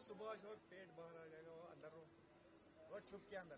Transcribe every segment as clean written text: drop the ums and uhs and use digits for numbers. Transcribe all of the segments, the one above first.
सुबह जो पेट बाहर आ जाएगा, वो अंदर वो छुप के अंदर।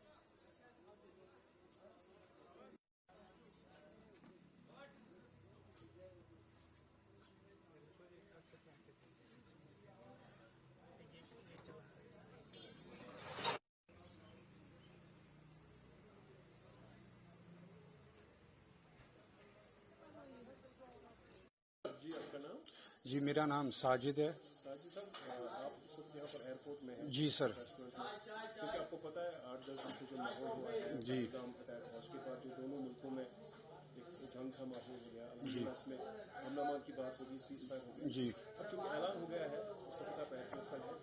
जी, आपका नाम? जी, मेरा नाम साजिद है। साजिद साहब, आप इस वक्त यहाँ पर एयरपोर्ट में हैं? जी सर। क्योंकि आपको पता है 8-10 दिन से जो माहौल हुआ है जी अटैक और उसके बाद जो दोनों मुल्कों में एक जंग सा माहौल हो गया, जी इसमें अमन की बात होगी, सीज फायर हो गई। जी अब चूंकि ऐलान हो गया है, इस वक्त आप एयरपोर्ट पर है,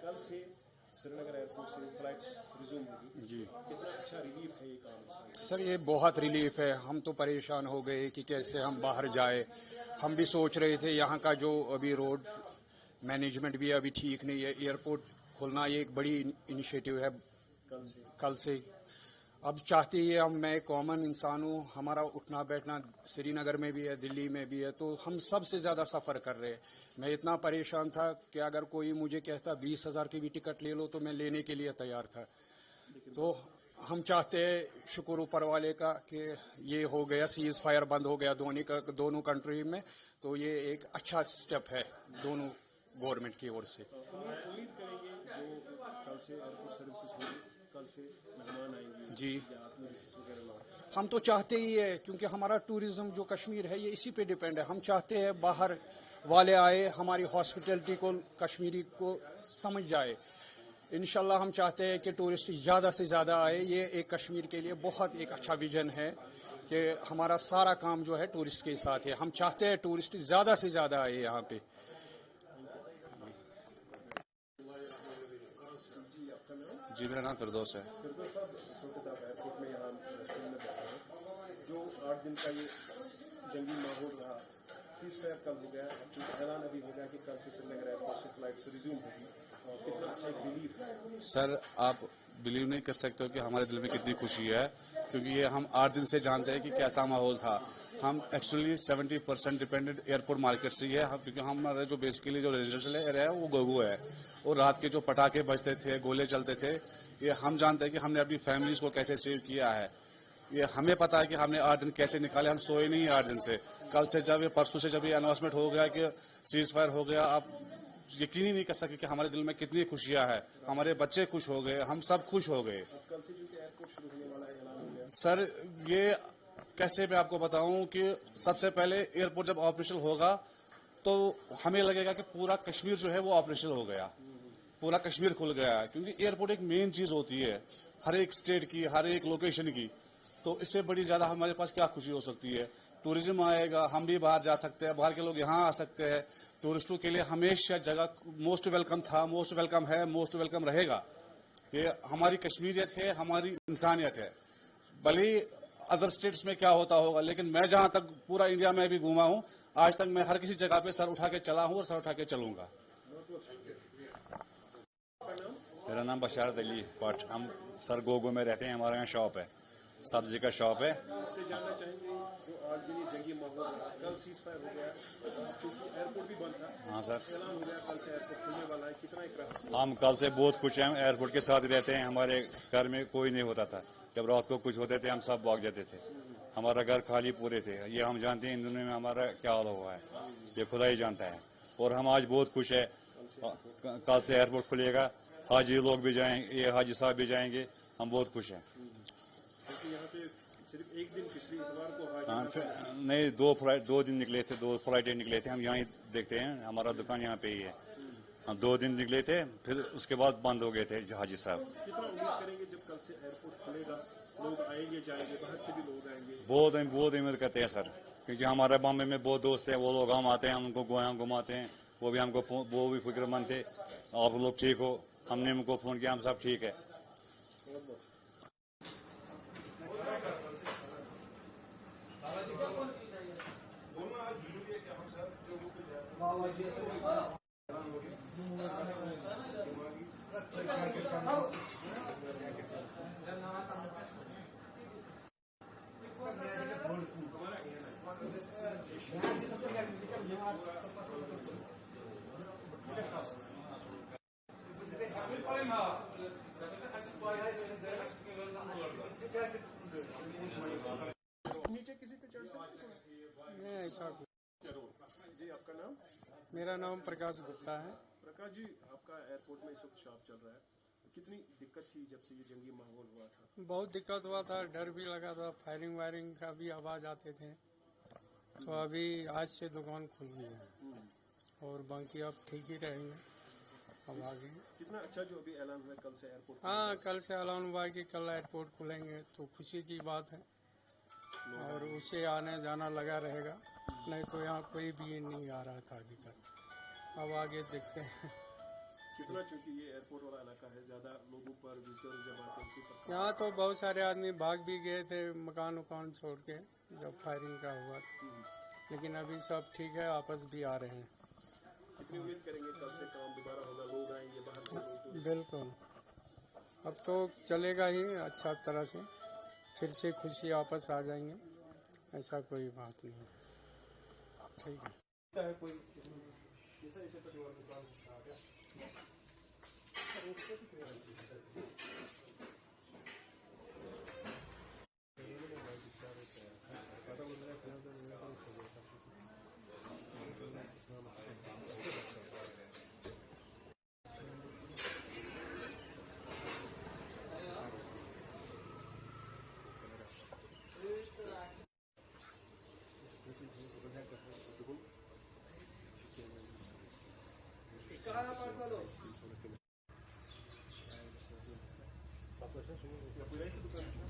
कल से श्रीनगर एयरपोर्ट से फ्लाइट्स रिज्यूम होगी। जी कितना अच्छा रिलीफ है ये काम? सर, ये बहुत रिलीफ है। हम तो परेशान हो गए कि कैसे हम बाहर जाए। हम भी सोच रहे थे, यहाँ का जो अभी रोड मैनेजमेंट भी अभी ठीक नहीं है। एयरपोर्ट खोलना ये एक बड़ी इनिशिएटिव है कल से। अब चाहते ही हम, मैं कॉमन इंसान हूँ, हमारा उठना बैठना श्रीनगर में भी है, दिल्ली में भी है, तो हम सबसे ज़्यादा सफ़र कर रहे हैं। मैं इतना परेशान था कि अगर कोई मुझे कहता 20,000 की भी टिकट ले लो तो मैं लेने के लिए तैयार था। तो हम चाहते हैं, शुक्र ऊपर वाले का, कि ये हो गया, सीज फायर बंद हो गया दोनों कंट्री में। तो ये एक अच्छा स्टेप है दोनों गवर्नमेंट की ओर से। उम्मीद करेंगे जो कल से एयरपोर्ट सर्विसेज होगी, कल से मेहमान आएंगे जी, या टूरिस्ट वगैरह। हम तो चाहते ही है, क्योंकि हमारा टूरिज्म जो कश्मीर है ये इसी पे डिपेंड है। हम चाहते हैं बाहर वाले आए, हमारी हॉस्पिटलिटी को कश्मीरी को समझ जाए। इंशाल्लाह हम चाहते हैं कि टूरिस्ट ज़्यादा से ज़्यादा आए। ये एक कश्मीर के लिए बहुत एक अच्छा विजन है कि हमारा सारा काम जो है टूरिस्ट के साथ है। हम चाहते हैं टूरिस्ट ज़्यादा से ज़्यादा आए यहाँ पे। जी, मेरा नाम फिरदौस है। फिरदौस साहब, इस वक्त आप एयरपोर्ट में यहाँ रेस्टोरेंट में बैठे हैं, जो 8 दिन का ये जंगी माहौल रहा, सीज फायर कल हो गया, क्योंकि ऐलान अभी हो गया कि कल से श्रीनगर एयरपोर्ट से फ्लाइट्स रिज्यूम होगी, और कितना अच्छा एक रिलीफ है। सर, आप बिलीव नहीं कर सकते हो कि हमारे दिल में कितनी खुशी है, क्योंकि ये हम 8 दिन से जानते हैं कि कैसा माहौल था। हम एक्चुअली 70% डिपेंडेंट एयरपोर्ट मार्केट से ही है, क्योंकि हमारे जो बेसिकली जो रेजिडेंशियल एरिया है वो गोगो है, और रात के जो पटाखे बजते थे, गोले चलते थे, ये हम जानते हैं कि हमने अपनी फैमिलीज को कैसे सेव किया है। ये हमें पता है कि हमने 8 दिन कैसे निकाले। हम सोए नहीं 8 दिन से। कल से जब ये परसों से जब ये अनाउंसमेंट हो गया कि सीज फायर हो गया, आप यकीन ही नहीं कर सके कि हमारे दिल में कितनी खुशियां है। हमारे बच्चे खुश हो गए, हम सब खुश हो गए। कल से जो एयरपोर्ट शुरू होने वाला है, ऐलान हो गया। सर, ये कैसे मैं आपको बताऊं कि सबसे पहले एयरपोर्ट जब ऑपरेशनल होगा तो हमें लगेगा कि पूरा कश्मीर जो है वो ऑपरेशनल हो गया, पूरा कश्मीर खुल गया है, क्योंकि एयरपोर्ट एक मेन चीज होती है हर एक स्टेट की, हर एक लोकेशन की। तो इससे बड़ी ज्यादा हमारे पास क्या खुशी हो सकती है। टूरिज्म आएगा, हम भी बाहर जा सकते हैं, बाहर के लोग यहाँ आ सकते हैं। टूरिस्टों के लिए हमेशा जगह मोस्ट वेलकम था, मोस्ट वेलकम है, मोस्ट वेलकम रहेगा। ये हमारी कश्मीरियत है, हमारी इंसानियत है। भले अदर स्टेट्स में क्या होता होगा, लेकिन मैं जहां तक पूरा इंडिया में भी घूमा हूं, आज तक मैं हर किसी जगह पे सर उठा के चला हूं और सर उठा के चलूंगा। मेरा नाम बशारत अली भट्ट। हम सर गोगो में रहते हैं, हमारे यहाँ शॉप है, सब्जी का शॉप है। आपसे जानना चाहेंगे, जो 8 दिन जंगी माहौल रहा, कल सीज फायर हो गया, क्योंकि एयरपोर्ट भी बंद था। हाँ सर, ऐलान हो गया कल से एयरपोर्ट खुलने वाला है, कितना एक राहत? हम कल से बहुत खुश हैं। एयरपोर्ट के साथ रहते हैं, हमारे घर में कोई नहीं होता था। जब रात को कुछ होते थे हम सब भाग जाते थे, हमारा घर खाली पूरे थे। ये हम जानते हैं इन दुनिया में हमारा क्या हाल हुआ है, ये खुदा ही जानता है। और हम आज बहुत खुश है, कल से एयरपोर्ट खुलेगा, हाजी लोग भी जाएंगे, ये हाजी साहब भी जाएंगे, हम बहुत खुश हैं। यहाँ से सिर्फ एक दिन पिछले इतवार को हाजी नहीं, 2 दिन निकले थे, 2 फ्लाइटें निकले थे। हम यहाँ ही देखते हैं, हमारा दुकान यहाँ पे ही है। हम 2 दिन निकले थे, फिर उसके बाद बंद हो गए थे हाजी साहब। कितना उम्मीद करेंगे जब कल से एयरपोर्ट खुलेगा, लोग आएंगे जाएंगे, बाहर से भी लोग आएंगे? बहुत उम्मीद करते हैं सर, क्योंकि हमारे बॉम्बे में बहुत दोस्त हैं, वो लोग हम आते हैं, हम उनको गोया घुमाते हैं, वो भी फिक्रमंद थे, आप लोग ठीक हो। हमने उनको फोन किया, हम सब ठीक है। चढ़ सकते हैं? नहीं ऐसा कुछ। जी आपका नाम? मेरा नाम प्रकाश गुप्ता है। प्रकाश जी, आपका एयरपोर्ट में इस वक्त शॉप चल रहा है, कितनी दिक्कत थी जब से ये जंगी माहौल हुआ था? बहुत दिक्कत हुआ था, डर भी लगा था, फायरिंग वायरिंग का भी आवाज आते थे। तो अभी आज से दुकान खुल गई है और बाकी अब ठीक ही रहेंगे अब आगे। कितना अच्छा जो अभी ऐलान हुआ कल से एयरपोर्ट हाँ, कल से ऐलान हुआ है कि कल एयरपोर्ट खुलेंगे तो खुशी की बात है और उसे आने जाना लगा रहेगा, नहीं तो यहाँ कोई भी नहीं आ रहा था अभी तक। अब आगे देखते हैं। कितना, चूंकि ये एयरपोर्ट वाला इलाका है, ज्यादा लोगों पर विजिटर्स जब आते हैं उसी पर यहाँ तो बहुत सारे आदमी भाग भी गए थे मकान उकान छोड़ के जब फायरिंग का हुआ था, लेकिन अभी सब ठीक है, वापस भी आ रहे हैं। कितनी उम्मीद करेंगे कल से काम दोबारा होगा, लोग आएंगे बाहर से लोग? बिल्कुल, अब तो चलेगा ही अच्छा तरह से, फिर से खुशी वापस आ जाएंगे, ऐसा कोई बात नहीं। ठीक है। कोई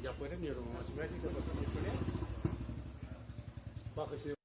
Ya pueden ir, no, si me ha dicho que